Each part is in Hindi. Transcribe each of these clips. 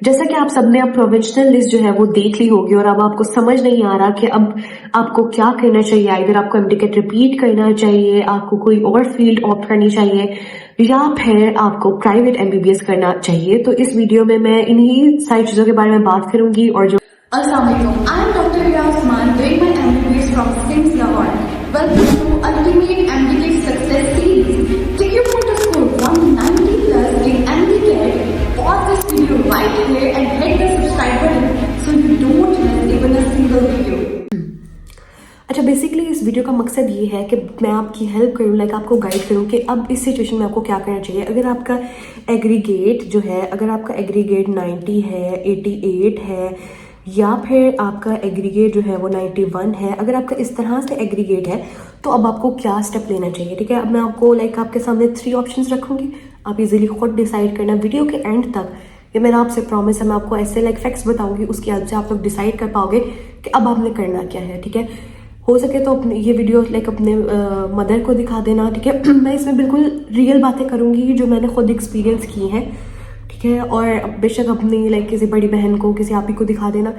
जैसा कि आप सबने अब प्रोविजनल लिस्ट जो है वो देख ली होगी और अब आपको समझ नहीं आ रहा कि अब आपको क्या करना चाहिए। इधर आपको एमडीकैट रिपीट करना चाहिए, आपको कोई और फील्ड ऑप्ट करनी चाहिए, या फिर आपको प्राइवेट एमबीबीएस करना चाहिए। तो इस वीडियो में मैं इन्हीं सारी चीजों के बारे में बात करूंगी। और जो Assalamu alaikum. I am Dr. Hira Usman doing my MDCAT from Zilla. Welcome to Ultimate MDCAT Success Series. If you want to score 190 plus in MDCAT, pause this video right here and hit the subscribe button so you don't miss even a single video. अच्छा, बेसिकली इस वीडियो का मकसद ये है कि मैं आपकी हेल्प करूँ, लाइक आपको गाइड करूँ कि अब इस सिचुएशन में आपको क्या करना चाहिए। अगर आपका एग्रीगेट जो है, अगर आपका एग्रीगेट 90 है, 88 है, या फिर आपका एग्रीगेट जो है वो 91 है, अगर आपका इस तरह से एग्रीगेट है तो अब आपको क्या स्टेप लेना चाहिए। ठीक है, अब मैं आपको आपके सामने 3 ऑप्शंस रखूँगी, आप इजीली खुद डिसाइड करना। वीडियो के एंड तक ये मेरा आपसे प्रॉमिस है, मैं आपको ऐसे फैक्ट्स बताऊंगी, उसकी हेल्प से आप लोग डिसाइड कर पाओगे कि अब आपने करना क्या है। ठीक है, हो सके तो अपने ये वीडियो अपने मदर को दिखा देना। ठीक है, मैं इसमें बिल्कुल रियल बातें करूँगी जो मैंने खुद एक्सपीरियंस की हैं। ठीक है, और बेशक अपनी किसी बड़ी बहन को, किसी आप ही को दिखा देना।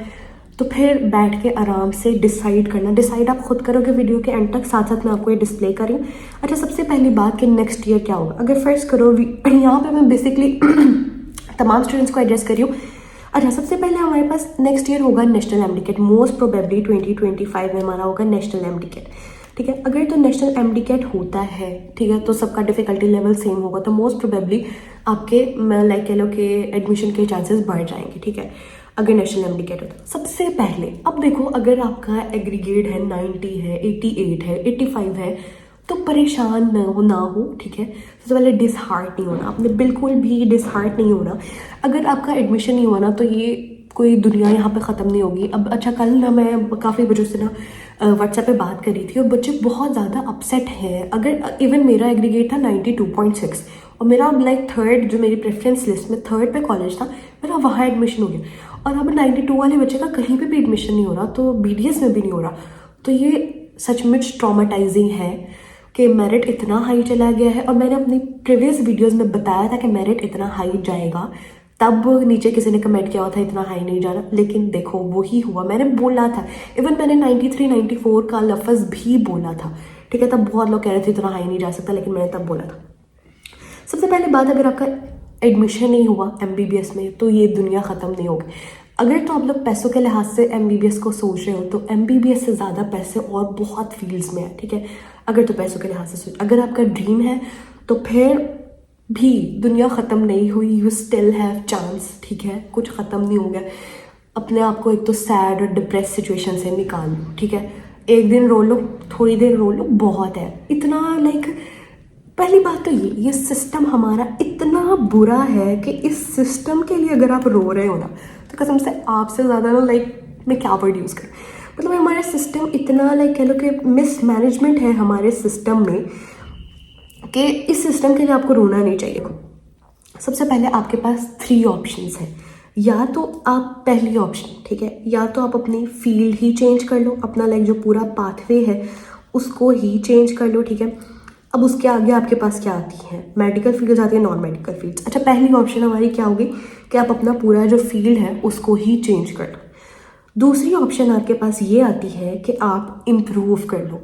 तो फिर बैठ के आराम से डिसाइड करना। डिसाइड आप खुद करोगे वीडियो के एंड तक, साथ साथ मैं आपको ये डिस्प्ले करूँ। अच्छा, सबसे पहली बात कि नेक्स्ट ईयर क्या होगा। अगर फर्स्ट करो, यहाँ पे मैं बेसिकली तमाम स्टूडेंट्स को एड्रेस कर रही हूँ। अच्छा, सबसे पहले हमारे पास नेक्स्ट ईयर होगा नेशनल एमडीकैट। मोस्ट प्रोबेबली 2025 में हमारा होगा नेशनल एमडीकैट। ठीक है, अगर तो नेशनल एमडीकैट होता है, ठीक है, तो सबका डिफिकल्टी लेवल सेम होगा, तो मोस्ट प्रोबेबली आपके कह लो कि एडमिशन के चांसेस बढ़ जाएंगे। ठीक है, अगर नेशनल एमडीकैट होता है। सबसे पहले अब देखो, अगर आपका एग्रीगेट है 90 है, 88 है, 85 है, तो परेशान ना हो। ठीक है, सबसे पहले डिसहार्ट नहीं होना, आपने बिल्कुल भी डिसहार्ट नहीं होना। अगर आपका एडमिशन नहीं हुआ ना, तो ये कोई दुनिया यहाँ पे ख़त्म नहीं होगी। अब अच्छा, कल ना मैं काफ़ी बच्चों से व्हाट्सएप पे बात करी थी और बच्चे बहुत ज़्यादा अपसेट हैं। अगर इवन मेरा एग्रीगेट था 92.6 और मेरा थर्ड, जो मेरी प्रेफरेंस लिस्ट में थर्ड पे कॉलेज था, मेरा वहाँ एडमिशन हो गया, और अब 92 वाले बच्चे का कहीं पे भी एडमिशन नहीं हो रहा, तो बीडीएस में भी नहीं हो रहा। तो ये सचमुच ट्रॉमेटाइजिंग है कि मेरिट इतना हाई चला गया है। और मैंने अपनी प्रीवियस वीडियोस में बताया था कि मेरिट इतना हाई जाएगा, तब नीचे किसी ने कमेंट किया हुआ था इतना हाई नहीं जाना, लेकिन देखो वही हुआ। मैंने बोला था, इवन मैंने 93 94 का लफ्ज़ भी बोला था। ठीक है, तब बहुत लोग कह रहे थे इतना हाई नहीं जा सकता, लेकिन मैंने तब बोला था। सबसे पहले बात, अगर आपका एडमिशन नहीं हुआ एमबीबीएस में, तो ये दुनिया ख़त्म नहीं होगी। अगर तो आप लोग पैसों के लिहाज से एमबीबीएस को सोच रहे हो, तो एमबीबीएस से ज़्यादा पैसे और बहुत फील्ड्स में है। ठीक है, अगर तो पैसों के लिहाज से सोच, अगर आपका ड्रीम है तो फिर भी दुनिया ख़त्म नहीं हुई, यू स्टिल हैव चांस। ठीक है, कुछ ख़त्म नहीं हो गया। अपने आप को एक तो सैड और डिप्रेस सिचुएशन से निकाल लो। ठीक है, एक दिन रो लो, थोड़ी देर रो लो, बहुत है। इतना पहली बात तो ये सिस्टम हमारा इतना बुरा है कि इस सिस्टम के लिए अगर आप रो रहे हो ना, तो कसम से आपसे ज़्यादा ना मैं क्या वर्ड यूज़ करूँ, मतलब हमारा सिस्टम इतना कह लो कि मिसमैनेजमेंट है हमारे सिस्टम में, कि इस सिस्टम के लिए आपको रोना नहीं चाहिए। सबसे पहले आपके पास 3 ऑप्शंस हैं। या तो आप पहली ऑप्शन, ठीक है, या तो आप अपनी फील्ड ही चेंज कर लो, अपना जो पूरा पाथवे है उसको ही चेंज कर लो। ठीक है, अब उसके आगे आपके पास क्या आती है, मेडिकल फील्ड आती है, नॉन मेडिकल फील्ड्स। अच्छा, पहली ऑप्शन हमारी क्या होगी कि आप अपना पूरा जो फील्ड है उसको ही चेंज कर लो। दूसरी ऑप्शन आपके पास ये आती है कि आप इम्प्रूव कर लो,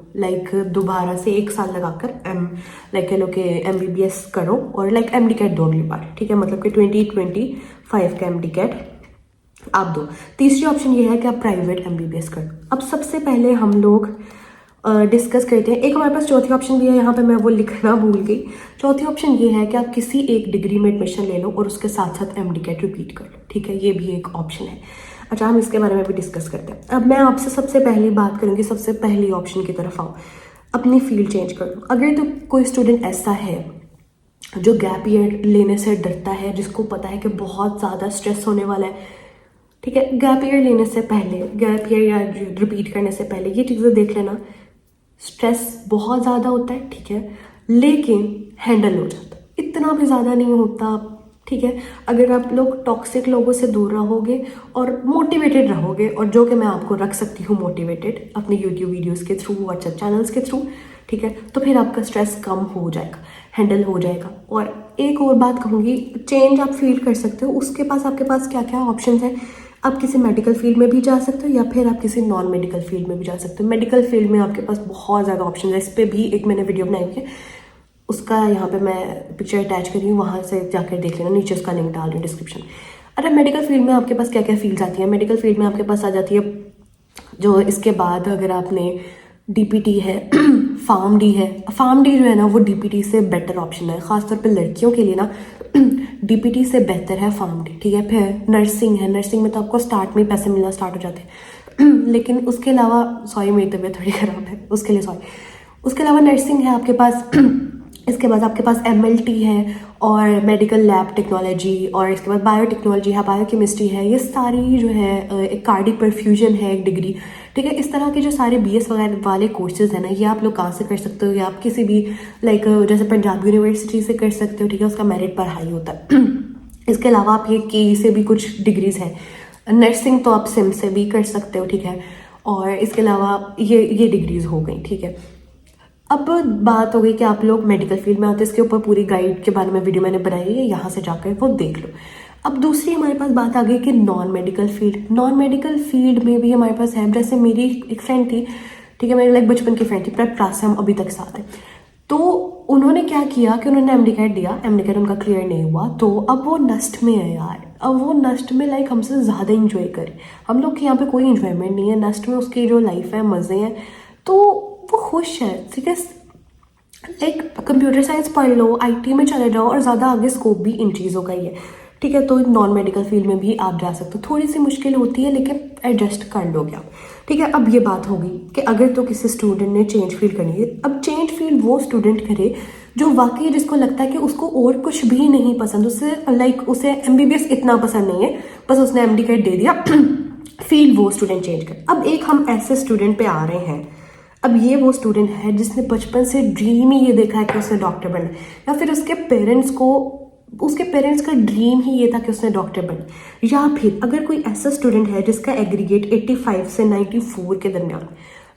दोबारा से 1 साल लगाकर कह लो कि एमबीबीएस करो और एमडीकैट दो अगली बार। ठीक है, मतलब कि 2025 का एमडीकैट आप दो। तीसरी ऑप्शन ये है कि आप प्राइवेट एमबीबीएस कर लो। अब सबसे पहले हम लोग डिस्कस करते हैं, एक हमारे पास चौथी ऑप्शन भी है, यहाँ पे मैं वो लिखना भूल गई। चौथी ऑप्शन ये है कि आप किसी एक डिग्री में एडमिशन ले लो और उसके साथ साथ एमडीकैट रिपीट कर लो। ठीक है, ये भी एक ऑप्शन है। अच्छा, हम इसके बारे में भी डिस्कस करते हैं। अब मैं आपसे सबसे पहली बात करूँगी, सबसे पहली ऑप्शन की तरफ आओ, अपनी फील्ड चेंज कर लो। अगर तो कोई स्टूडेंट ऐसा है जो गैप ईयर लेने से डरता है, जिसको पता है कि बहुत ज़्यादा स्ट्रेस होने वाला है, ठीक है, गैप ईयर लेने से पहले, गैप ईयर या रिपीट करने से पहले ये चीज़ें देख लेना। स्ट्रेस बहुत ज़्यादा होता है, ठीक है, लेकिन हैंडल हो जाता है, इतना भी ज़्यादा नहीं होता। ठीक है, अगर आप लोग टॉक्सिक लोगों से दूर रहोगे और मोटिवेटेड रहोगे, और जो कि मैं आपको रख सकती हूँ मोटिवेटेड अपने यूट्यूब वीडियोस के थ्रू, व्हाट्सएप चैनल्स के थ्रू, ठीक है, तो फिर आपका स्ट्रेस कम हो जाएगा। हैंडल हो जाएगा। और एक और बात कहूँगी, चेंज आप फील कर सकते हो, उसके पास आपके पास क्या क्या ऑप्शन है। आप किसी मेडिकल फील्ड में भी जा सकते हो या फिर आप किसी नॉन मेडिकल फील्ड में भी जा सकते हो। मेडिकल फील्ड में आपके पास बहुत ज़्यादा ऑप्शन है, इस पर भी एक मैंने वीडियो बनाई हुई है, उसका यहाँ पे मैं पिक्चर अटैच करी हूँ, वहाँ से जाकर देख लेना, नीचे उसका लिंक डाल रही हूँ डिस्क्रिप्शन। अरे मेडिकल फील्ड में आपके पास क्या क्या फील्ड्स आती है। मेडिकल फील्ड में आपके पास आ जाती है जो इसके बाद अगर आपने डीपीटी है, फार्म डी है। फार्म डी जो है ना वो डीपीटी से बेटर ऑप्शन है, ख़ासतौर पे लड़कियों के लिए ना डीपीटी से बेहतर है फार्म डी, ठीक है। फिर नर्सिंग है, नर्सिंग में तो आपको स्टार्ट में पैसे मिलना स्टार्ट हो जाते हैं लेकिन उसके अलावा, सॉरी मेरी तबीयत थोड़ी ख़राब है उसके लिए सॉरी, उसके अलावा नर्सिंग है आपके पास इसके बाद आपके पास एमएलटी है और मेडिकल लैब टेक्नोलॉजी, और इसके बाद बायोटेक्नोलॉजी है, बायोकेमिस्ट्री है, ये सारी जो है एक कार्डिक परफ्यूजन है एक डिग्री, ठीक है। इस तरह के जो सारे बीएस वगैरह वाले कोर्सेज हैं ना, ये आप लोग कहाँ से कर सकते हो, या आप किसी भी लाइक जैसे पंजाब यूनिवर्सिटी से कर सकते हो, ठीक है, उसका मेरिट पर हाई होता है इसके अलावा आप ये के से भी कुछ डिग्रीज हैं। नर्सिंग तो आप सिम से भी कर सकते हो, ठीक है। और इसके अलावा ये डिग्रीज हो गई, ठीक है। अब बात हो गई कि आप लोग मेडिकल फील्ड में आते हैं, इसके ऊपर पूरी गाइड के बारे में वीडियो मैंने बनाई है, यहाँ से जाकर वो देख लो। अब दूसरी हमारे पास बात आ गई कि non medical field. Non medical field में भी हमारे पास है, जैसे मेरी एक फ्रेंड थी, ठीक है, मेरी लाइक बचपन की फ्रेंड थी, प्रेप क्लास से हम अभी तक साथ हैं। तो उन्होंने क्या किया कि उन्होंने MDCAT दिया, MDCAT उनका क्लियर नहीं हुआ, तो अब वो नस्ट में है यार। अब वो नस्ट में लाइक हमसे ज़्यादा इंजॉय करे, हम लोग के यहाँ पे कोई इंजॉयमेंट नहीं है, नस्ट में उसकी जो लाइफ है, मज़े हैं, तो वो खुश है, ठीक है। लाइक कंप्यूटर साइंस पढ़ लो, IT में चले जाओ, और ज़्यादा आगे स्कोप भी इन चीज़ों का ही है, ठीक है। तो नॉन मेडिकल फील्ड में भी आप जा सकते हो, थोड़ी सी मुश्किल होती है लेकिन एडजस्ट कर लोगे आप, ठीक है। अब ये बात होगी कि अगर तो किसी स्टूडेंट ने चेंज फील्ड करनी है, अब चेंज फील्ड वो स्टूडेंट करे जो वाकई जिसको लगता है कि उसको और कुछ भी नहीं पसंद, उससे लाइक उसे MBBS इतना पसंद नहीं है, बस उसने MDCAT दे दिया फील्ड वो स्टूडेंट चेंज करे। अब एक हम ऐसे स्टूडेंट पे आ रहे हैं, अब ये वो स्टूडेंट है जिसने बचपन से ड्रीम ही ये देखा है कि उसने डॉक्टर बनना, या फिर उसके पेरेंट्स का ड्रीम ही ये था कि उसने डॉक्टर बनना। या फिर अगर कोई ऐसा स्टूडेंट है जिसका एग्रीगेट 85 से 94 के दरमियान,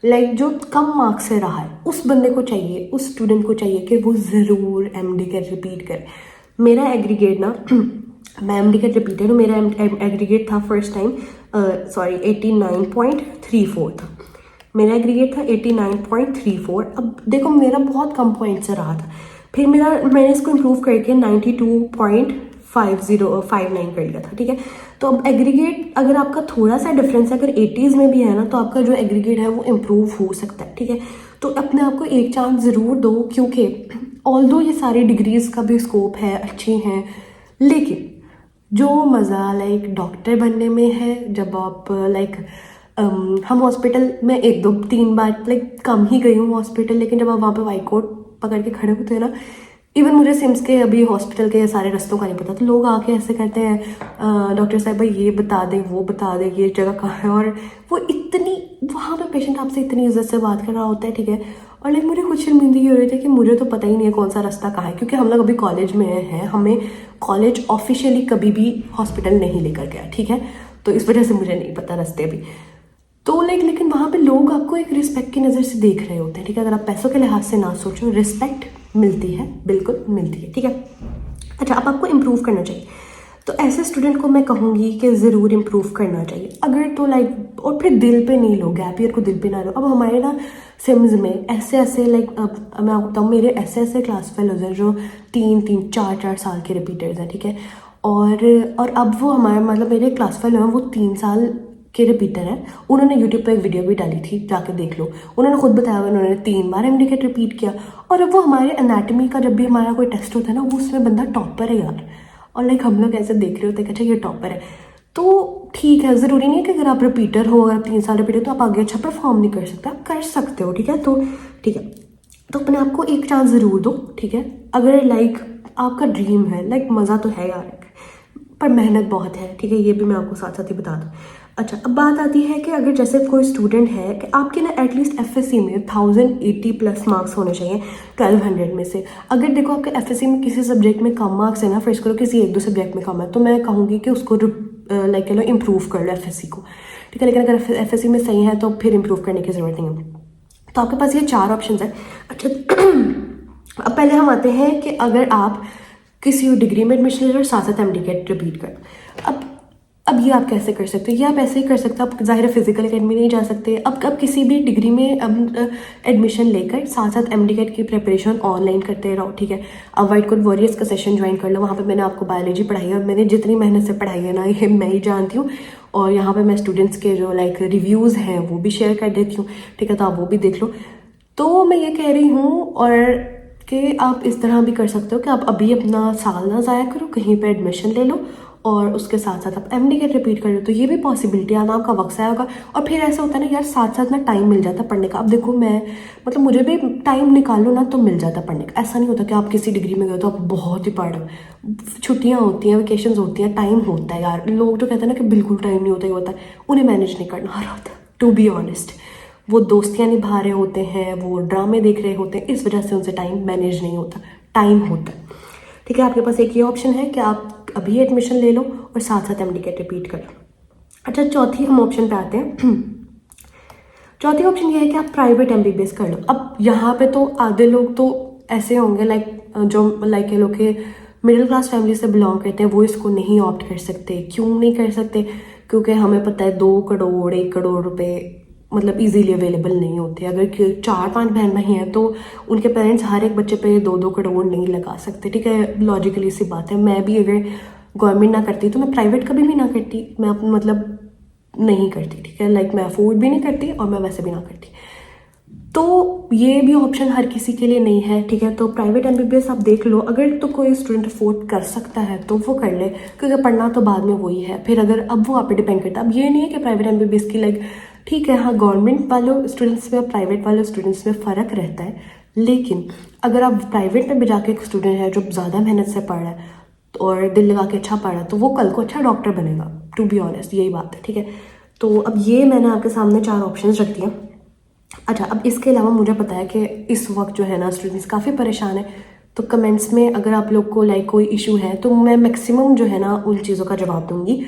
लाइक जो कम मार्क्स से रहा है, उस बंदे को चाहिए, उस स्टूडेंट को चाहिए कि वो ज़रूर MDCAT रिपीट करे। मेरा एग्रीगेट ना मैं MDCAT रिपीटेड हूँ, मेरा एग्रीगेट था फर्स्ट टाइम 89.34 था, मेरा एग्रीगेट था 89.34। अब देखो मेरा बहुत कम पॉइंट से रहा था, फिर मैंने इसको इम्प्रूव करके 92.59 कर लिया था, ठीक है। तो अब एग्रीगेट अगर आपका थोड़ा सा डिफरेंस है, अगर 80s में भी है ना, तो आपका जो एग्रीगेट है वो इम्प्रूव हो सकता है, ठीक है। तो अपने आप को एक चांस ज़रूर दो, क्योंकि ऑल्दो ये सारी डिग्रीज का भी स्कोप है, अच्छी हैं, लेकिन जो मज़ा लाइक डॉक्टर बनने में है, जब आप लाइक हम हॉस्पिटल में 1 2 3 बार लाइक कम ही गई हूँ हॉस्पिटल, लेकिन जब आप वहाँ पे वाइट कोट पकड़ के खड़े होते हैं ना, इवन मुझे सिम्स के अभी हॉस्पिटल के सारे रास्तों का नहीं पता, तो लोग आके ऐसे कहते हैं डॉक्टर साहब भाई ये बता दे, वो बता दे, ये जगह कहाँ है, और वो इतनी वहाँ पे पेशेंट आपसे इतनी इज्जत से बात कर रहा होता है, ठीक है। और लाइक मुझे खुद शर्मिंदगी हो रही थी कि मुझे तो पता ही नहीं है कौन सा रास्ता कहाँ है, क्योंकि हम लोग अभी कॉलेज में हैं, हमें कॉलेज ऑफिशियली कभी भी हॉस्पिटल नहीं लेकर गया, ठीक है। तो इस वजह से मुझे नहीं पता रास्ते अभी, तो लाइक लेकिन वहाँ पे लोग आपको एक रिस्पेक्ट की नज़र से देख रहे होते हैं, ठीक है। अगर आप पैसों के लिहाज से ना सोचो, रिस्पेक्ट मिलती है, बिल्कुल मिलती है, ठीक है। अच्छा, अब आपको इम्प्रूव करना चाहिए, तो ऐसे स्टूडेंट को मैं कहूँगी कि ज़रूर इम्प्रूव करना चाहिए। अगर तो लाइक, और फिर दिल पे नहीं लो, गैप ईयर को दिल पे ना लो। अब हमारे ना सिम्स में ऐसे लाइक, अब मैं आपको बताऊँ, मेरे ऐसे क्लास फेलोज हैं जो 3-4 साल के रिपीटर्स हैं, ठीक है। और अब वो हमारे मतलब मेरे क्लास फेलो हैं, वो 3 साल के रिपीटर हैं। उन्होंने यूट्यूब पे एक वीडियो भी डाली थी, जाके देख लो, उन्होंने खुद बताया उन्होंने 3 बार MDCAT रिपीट किया। और अब वो हमारे एनाटमी का जब भी हमारा कोई टेस्ट होता है ना, वो उसमें बंदा टॉपर है यार, और लाइक हम लोग ऐसे देख रहे होते हैं कि अच्छा ये टॉपर है। तो ठीक है, ज़रूरी नहीं है कि अगर आप रिपीटर हो, अगर आप 3 साल रिपीटर, तो आप आगे अच्छा परफॉर्म नहीं कर सकते, आप कर सकते हो, ठीक है। तो ठीक है, तो अपने आप को एक चांस ज़रूर दो, ठीक है। अगर लाइक आपका ड्रीम है, लाइक मज़ा तो है यार, पर मेहनत बहुत है, ठीक है, ये भी मैं आपको साथ साथ ही बता दूँ। अच्छा, अब बात आती है कि अगर जैसे कोई स्टूडेंट है कि आपके ना एटलीस्ट FSC में 1080+ मार्क्स होने चाहिए 1200 में से। अगर देखो आपके FSC में किसी सब्जेक्ट में कम मार्क्स है ना, फिर करो किसी 1-2 सब्जेक्ट में कम है, तो मैं कहूँगी कि उसको लाइक कह लो इम्प्रूव कर लो FSC को, ठीक है। लेकिन अगर FSC में सही है तो फिर इम्प्रूव करने की ज़रूरत नहीं है। तो आपके पास ये 4 ऑप्शन है। अच्छा अब पहले हम आते हैं कि अगर आप किसी डिग्री में एडमिशन ले लो और साथ साथ MDCAT रिपीट कर, अब ये आप कैसे कर सकते हो? ये आप ऐसे ही कर सकते हो, आप ज़ाहिर फिजिकल अकेडमी नहीं जा सकते। अब किसी भी डिग्री में अब एडमिशन लेकर साथ साथ MDCAT की प्रिपरेशन ऑनलाइन करते रहो, ठीक है। अब व्हाइट कोट वॉरियर्स का सेशन ज्वाइन कर लो, वहाँ पे मैंने आपको बायोलॉजी पढ़ाई है और मैंने जितनी मेहनत से पढ़ाई है ना, ये मैं ही जानती हूँ। और यहाँ पे मैं स्टूडेंट्स के जो लाइक रिव्यूज़ हैं वो भी शेयर कर देती हूँ, ठीक है, तो आप वो भी देख लो। तो मैं ये कह रही हूँ और कि आप इस तरह भी कर सकते हो कि आप अभी अपना साल ना ज़ाया करो, कहीं पे एडमिशन ले लो और उसके साथ साथ आप MDCAT रिपीट कर लो, तो ये भी पॉसिबिलिटी है ना, आपका वक्त ज़ाया होगा। और फिर ऐसा होता है ना यार, साथ साथ ना टाइम मिल जाता है पढ़ने का। अब देखो मैं मतलब मुझे भी टाइम निकालो ना तो मिल जाता है पढ़ने का। ऐसा नहीं होता कि आप किसी डिग्री में गए तो आप बहुत ही पढ़ रहे हो, छुट्टियाँ होती हैं, वेकेशन होती हैं, टाइम होता है यार। लोग जो कहते हैं ना कि बिल्कुल टाइम नहीं होता, ये होता है, उन्हें मैनेज नहीं करना आ रहा होता, टू बी ऑनेस्ट। वो दोस्तियाँ निभा रहे होते हैं, वो ड्रामे देख रहे होते हैं, इस वजह से उनसे टाइम मैनेज नहीं होता, टाइम होता है, ठीक है। आपके पास एक ये ऑप्शन है कि आप अभी एडमिशन ले लो और साथ साथ MDCAT रिपीट कर लो। अच्छा, चौथी हम ऑप्शन पे आते हैं। चौथी ऑप्शन ये है कि आप प्राइवेट MBBS कर लो। अब यहाँ पे तो आधे लोग तो ऐसे होंगे जो ये लोग के मिडिल क्लास फैमिली से बिलोंग करते हैं, वो इसको नहीं ऑप्ट कर सकते। क्यों नहीं कर सकते? क्योंकि हमें पता है 2 करोड़ 1 करोड़ रुपए मतलब इजीली अवेलेबल नहीं होते। अगर 4-5 बहन भाई हैं तो उनके पेरेंट्स हर एक बच्चे पे 2-2 करोड़ नहीं लगा सकते, ठीक है। लॉजिकली सी बात है। मैं भी अगर गवर्नमेंट ना करती तो मैं प्राइवेट कभी भी ना करती, मैं मतलब नहीं करती, ठीक है। लाइक मैं अफोर्ड भी नहीं करती और मैं वैसे भी ना करती। तो ये भी ऑप्शन हर किसी के लिए नहीं है, ठीक है। तो प्राइवेट MBBS आप देख लो, अगर तो कोई स्टूडेंट अफोर्ड कर सकता है तो वो कर ले, क्योंकि पढ़ना तो बाद में वही है। फिर अगर अब वो आप पे डिपेंड करता है। अब ये नहीं है कि प्राइवेट MBBS की लाइक ठीक है, हाँ गवर्नमेंट वालों स्टूडेंट्स में और प्राइवेट वाले स्टूडेंट्स में फ़र्क रहता है, लेकिन अगर आप प्राइवेट में भी जाके एक स्टूडेंट है जो ज़्यादा मेहनत से पढ़ रहा है और दिल लगा के अच्छा पढ़ रहा है, तो वो कल को अच्छा डॉक्टर बनेगा, टू बी ऑनेस्ट, यही बात है, ठीक है। तो अब ये मैंने आपके सामने 4 ऑप्शंस रख दिए। अच्छा, अब इसके अलावा मुझे पता है कि इस वक्त जो है ना स्टूडेंट्स काफ़ी परेशान है, तो कमेंट्स में अगर आप लोग को लाइक कोई इशू है तो मैं मैक्सिमम जो है ना उन चीज़ों का जवाब दूंगी।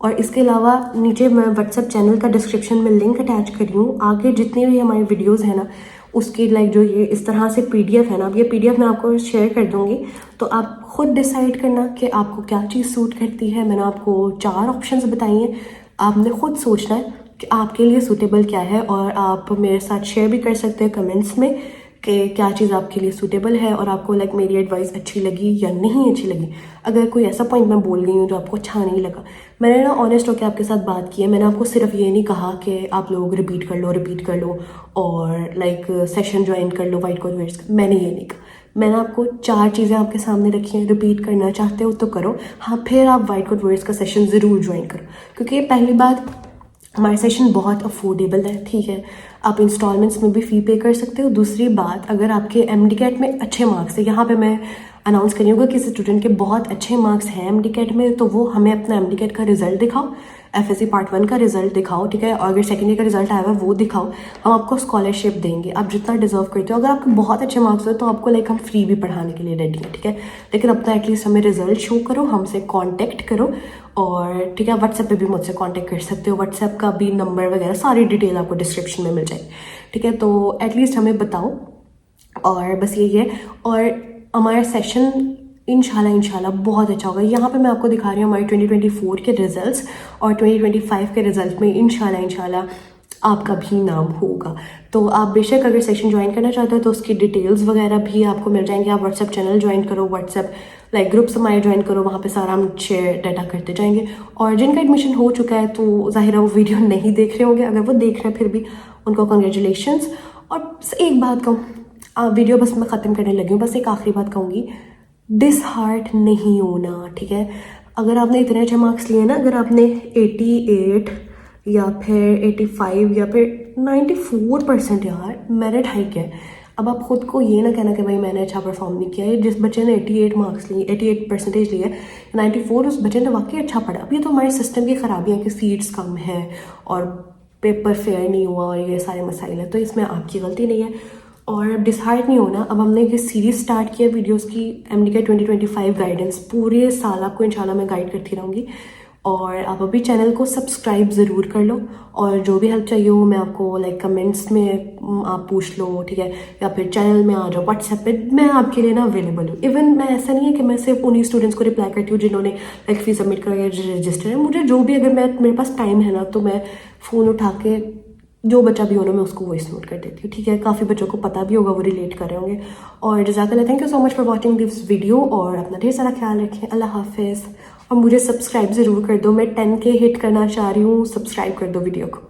और इसके अलावा नीचे मैं व्हाट्सएप चैनल का डिस्क्रिप्शन में लिंक अटैच करी हूँ। आगे जितनी भी हमारी वीडियोज़ है ना उसकी लाइक जो ये इस तरह से PDF है ना, अब ये PDF मैं आपको शेयर कर दूँगी, तो आप खुद डिसाइड करना कि आपको क्या चीज़ सूट करती है। मैंने आपको 4 ऑप्शंस बताई हैं, आपने खुद सोचना है कि आपके लिए सूटेबल क्या है, और आप मेरे साथ शेयर भी कर सकते हैं कमेंट्स में कि क्या चीज़ आपके लिए सूटेबल है और आपको लाइक मेरी एडवाइस अच्छी लगी या नहीं अच्छी लगी। अगर कोई ऐसा पॉइंट मैं बोल गई हूँ जो आपको अच्छा नहीं लगा, मैंने ना ऑनेस्ट होकर आपके साथ बात की है। मैंने आपको सिर्फ ये नहीं कहा कि आप लोग रिपीट कर लो और लाइक सेशन ज्वाइन कर लो व्हाइट कोट वॉरियर्स का, मैंने ये नहीं कहा। मैंने आपको 4 चीज़ें आपके सामने रखी हैं, रिपीट करना चाहते हो तो करो, हाँ फिर आप व्हाइट कोट वॉरियर्स का सेशन ज़रूर ज्वाइन करो, क्योंकि पहली बात हमारा सेशन बहुत अफोर्डेबल है, ठीक है, आप इंस्टॉलमेंट्स में भी फ़ी पे कर सकते हो। दूसरी बात, अगर आपके MDCAT में अच्छे मार्क्स है, यहाँ पे मैं अनाउंस करी हूँ कि किसी स्टूडेंट के बहुत अच्छे मार्क्स हैं MDCAT में, तो वो हमें अपना MDCAT का रिजल्ट दिखाओ, FSC पार्ट 1 का रिजल्ट दिखाओ, ठीक है, और अगर सेकेंड ईयर का रिजल्ट आया हुआ वो दिखाओ, हम आपको स्कॉलरशिप देंगे, आप जितना डिजर्व करते हो। अगर आपके बहुत अच्छे मार्क्स हो तो आपको लाइक हम फ्री भी पढ़ाने के लिए रेडी हैं, ठीक है, लेकिन अपना एटलीस्ट हमें रिजल्ट शो करो, हमसे कॉन्टेक्ट करो, और ठीक है व्हाट्सएप पे भी मुझसे कांटेक्ट कर सकते हो। व्हाट्सएप का भी नंबर वगैरह सारी डिटेल आपको डिस्क्रिप्शन में मिल जाएगी, ठीक है। तो एटलीस्ट हमें बताओ, और बस यही है। और हमारा सेशन इंशाल्लाह बहुत अच्छा होगा। यहाँ पे मैं आपको दिखा रही हूँ हमारे 2024 के रिजल्ट्स, और 2025 के रिजल्ट में इंशाल्लाह आपका भी नाम होगा। तो आप बेशक अगर सेशन ज्वाइन करना चाहते हो तो उसकी डिटेल्स वगैरह भी आपको मिल जाएंगे। आप व्हाट्सएप चैनल ज्वाइन करो, व्हाट्सएप लाइक ग्रुप्स हमारे ज्वाइन करो, वहाँ पे सारा हम शेयर डाटा करते जाएंगे। और जिनका एडमिशन हो चुका है तो ज़ाहिर है वो वीडियो नहीं देख रहे होंगे, अगर वो देख रहे हैं फिर भी उनको कॉन्ग्रेचुलेशंस। और एक बात कहूँ, वीडियो बस मैं ख़त्म करने लगी हूँ, बस एक आखिरी बात कहूँगी, डिसहार्ट नहीं होना, ठीक है। अगर आपने इतने अच्छे मार्क्स लिए ना, अगर आपने 88 या फिर 85 या फिर 94% यार मेरिट हाइक है, अब आप खुद को ये ना कहना कि भाई मैंने अच्छा परफॉर्म नहीं किया है। जिस बच्चे ने 88 मार्क्स लिए, 88% लिए, 94, उस बच्चे ने वाकई अच्छा पढ़ा। अब ये तो हमारे सिस्टम की खराबी है कि सीट्स कम है और पेपर फेयर नहीं हुआ और ये सारे मसाइल हैं, तो इसमें आपकी गलती नहीं है। और अब डिसाइड नहीं होना, अब हमने ये सीरीज स्टार्ट किया वीडियोस की MDCAT 2025 गाइडेंस, पूरे साल आपको इंशाल्लाह मैं गाइड करती रहूँगी। और आप अभी चैनल को सब्सक्राइब ज़रूर कर लो, और जो भी हेल्प चाहिए हो मैं आपको लाइक कमेंट्स में आप पूछ लो, ठीक है, या फिर चैनल में आ जाओ, व्हाट्सएप पे मैं आपके लिए ना अवेलेबल हूँ। इवन मैं ऐसा नहीं है कि मैं सिर्फ उन्हीं स्टूडेंट्स को रिप्लाई करती हूँ जिन्होंने लाइक फीस सबमिट कर रजिस्टर है। मुझे जो भी, अगर मेरे पास टाइम है ना, तो मैं फ़ोन उठा के जो बच्चा भी हो ना मैं उसको वॉइस नोट कर देती हूँ, ठीक है। काफ़ी बच्चों को पता भी होगा, वो रिलेट कर रहे होंगे। और जज़ाकल्लाह, thank you so much for watching this video, और अपना ढेर सारा ख्याल रखें। अल्लाह हाफिज़। और मुझे सब्सक्राइब ज़रूर कर दो, मैं 10K हिट करना चाह रही हूँ, सब्सक्राइब कर दो वीडियो को।